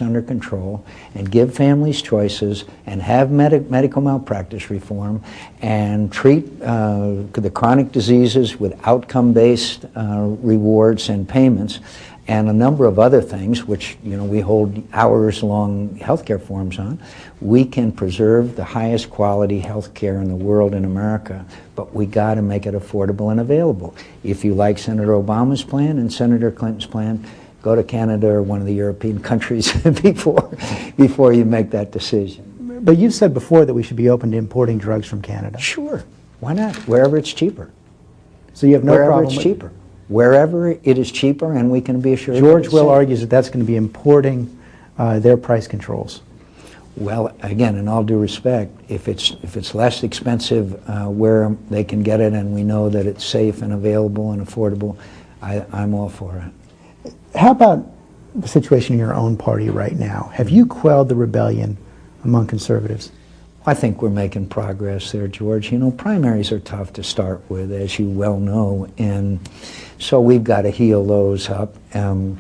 under control and give families choices and have medical malpractice reform and treat the chronic diseases with outcome-based rewards and payments, and a number of other things, which we hold hours-long healthcare forums on, we can preserve the highest quality healthcare in the world in America, but we got to make it affordable and available. If you like Senator Obama's plan and Senator Clinton's plan, go to Canada or one of the European countries before you make that decision. But you've said before that we should be open to importing drugs from Canada. Sure, why not? Wherever it's cheaper. So you have no problem with... Wherever it's cheaper. Wherever it is cheaper, and we can be assured. George Will argues that that's going to be importing their price controls. Well, again, in all due respect, if it's less expensive where they can get it, and we know that it's safe and available and affordable, I'm all for it. How about the situation in your own party right now? Have you quelled the rebellion among conservatives? I think we're making progress there, George. Primaries are tough to start with, as you well know, and so we've got to heal those up, and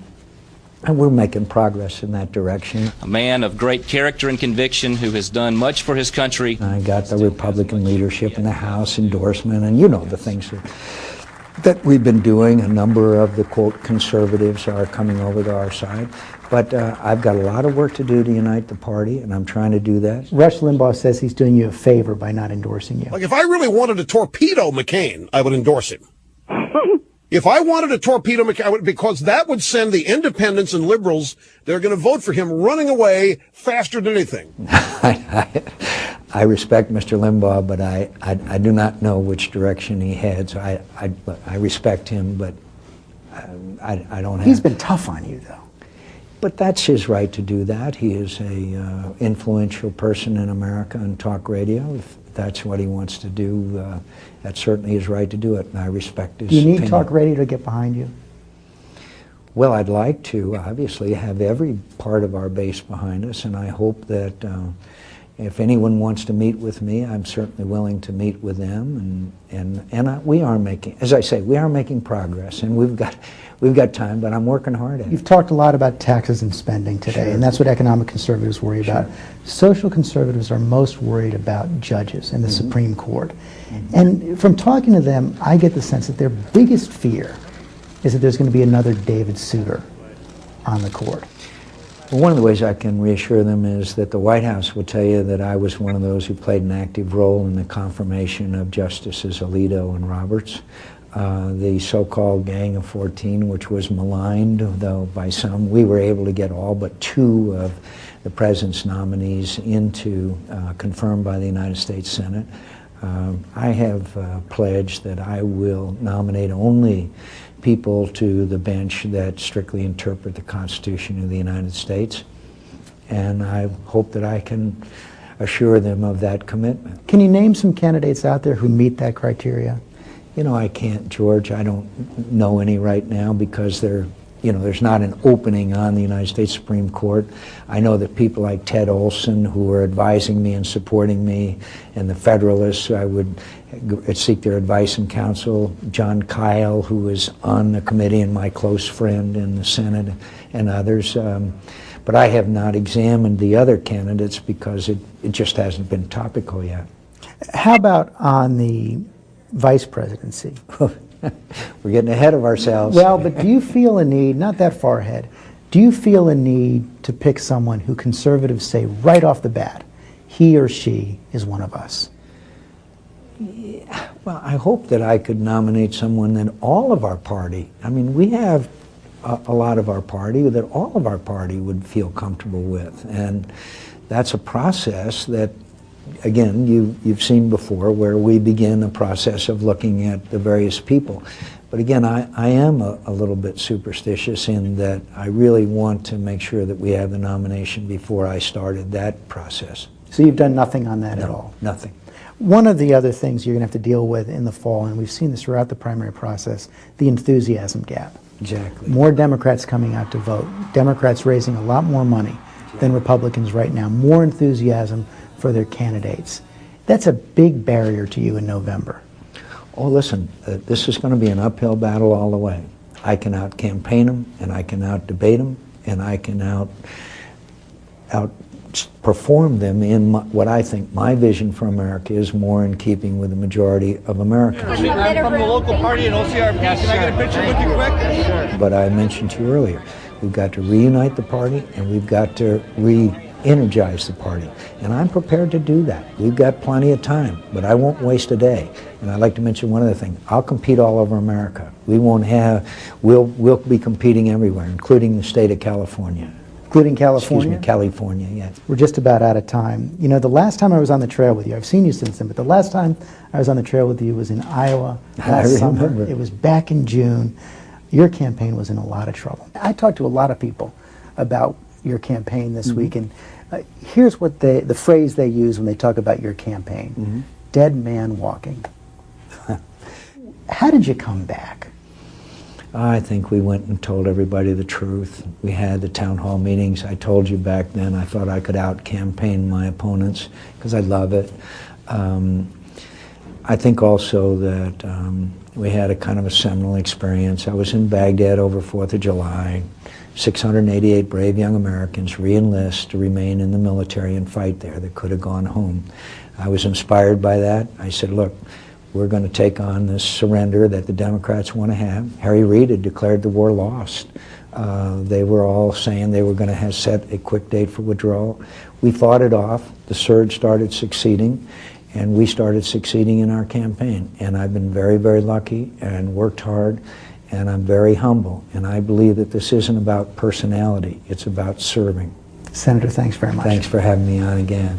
we're making progress in that direction. A man of great character and conviction who has done much for his country. I got the Republican leadership in the House endorsement, and the things that we've been doing. A number of the, quote, conservatives are coming over to our side. But I've got a lot of work to do to unite the party, and I'm trying to do that. Rush Limbaugh says he's doing you a favor by not endorsing you. Like, if I really wanted to torpedo McCain, I would endorse him. If I wanted to torpedo McCain, because that would send the independents and liberals that are going to vote for him running away faster than anything. I respect Mr. Limbaugh, but I do not know which direction he heads. I respect him, but I don't have... He's been tough on you, though. But that's his right to do that. He is a influential person in America on talk radio. If that's what he wants to do, that's certainly his right to do it, and I respect his opinion. Do you need talk radio to get behind you? Well, I'd like to, obviously, have every part of our base behind us, and I hope that if anyone wants to meet with me, I'm certainly willing to meet with them, and we are making, as I say, we are making progress, and we've got time, but I'm working hard at it. You've talked a lot about taxes and spending today, Sure. and that's what economic conservatives worry about. Social conservatives are most worried about judges in the Supreme Court. And from talking to them, I get the sense that their biggest fear is that there's going to be another David Souter on the court. Well, one of the ways I can reassure them is that the White House will tell you that I was one of those who played an active role in the confirmation of Justices Alito and Roberts. The so-called Gang of 14, which was maligned, though, by some. We were able to get all but 2 of the President's nominees confirmed by the United States Senate. I have pledged that I will nominate only people to the bench that strictly interpret the Constitution of the United States, and I hope that I can assure them of that commitment. Can you name some candidates out there who meet that criteria? I can't, George. I don't know any right now because there's not an opening on the United States Supreme Court. I know that people like Ted Olson, who are advising me and supporting me, and the Federalists, I would seek their advice and counsel. John Kyle, who is on the committee and my close friend in the Senate, and others. But I have not examined the other candidates because it just hasn't been topical yet. How about on the vice presidency? We're getting ahead of ourselves. Well, but do you feel a need, not that far ahead, do you feel a need to pick someone who conservatives say right off the bat, he or she is one of us? Yeah, well, I hope that I could nominate someone that all of our party, we have a lot of our party that all of our party would feel comfortable with. And that's a process that, again, you've seen before, where we begin a process of looking at the various people. But again, I am a little bit superstitious in that I really want to make sure that we have the nomination before I started that process. So you've done nothing on that at all? Nothing. One of the other things you're going to have to deal with in the fall, and we've seen this throughout the primary process, the enthusiasm gap. Exactly. More Democrats coming out to vote. Democrats raising a lot more money than Republicans right now. More enthusiasm for their candidates. That's a big barrier to you in November. Oh, listen, this is going to be an uphill battle all the way. I can out-campaign them, and I can out-debate them, and I can outperformed them in what I think my vision for America is more in keeping with the majority of Americans. I'm from the local party in OCRP. Can I get a picture with you quick? Sure. But I mentioned to you earlier, we've got to reunite the party and we've got to re-energize the party. And I'm prepared to do that. We've got plenty of time, but I won't waste a day. And I'd like to mention one other thing. I'll compete all over America. We'll be competing everywhere, including the state of California. Including California? Excuse me, California, yes. We're just about out of time. You know, the last time I was on the trail with you, I've seen you since then, but the last time I was on the trail with you was in Iowa last summer. It was back in June. Your campaign was in a lot of trouble. I talked to a lot of people about your campaign this week, and here's what the phrase they use when they talk about your campaign. Dead man walking. How did you come back? I think we went and told everybody the truth. We had the town hall meetings. I told you back then I thought I could out-campaign my opponents because I love it. I think also that we had a kind of a seminal experience. I was in Baghdad over 4th of July. 688 brave young Americans re-enlist to remain in the military and fight there that could have gone home. I was inspired by that. I said, look, we're going to take on this surrender that the Democrats want to have. Harry Reid had declared the war lost. They were all saying they were going to set a quick date for withdrawal. We fought it off. The surge started succeeding, and we started succeeding in our campaign. And I've been very, very lucky and worked hard, and I'm very humble. And I believe that this isn't about personality. It's about serving. Senator, thanks very much. Thanks for having me on again.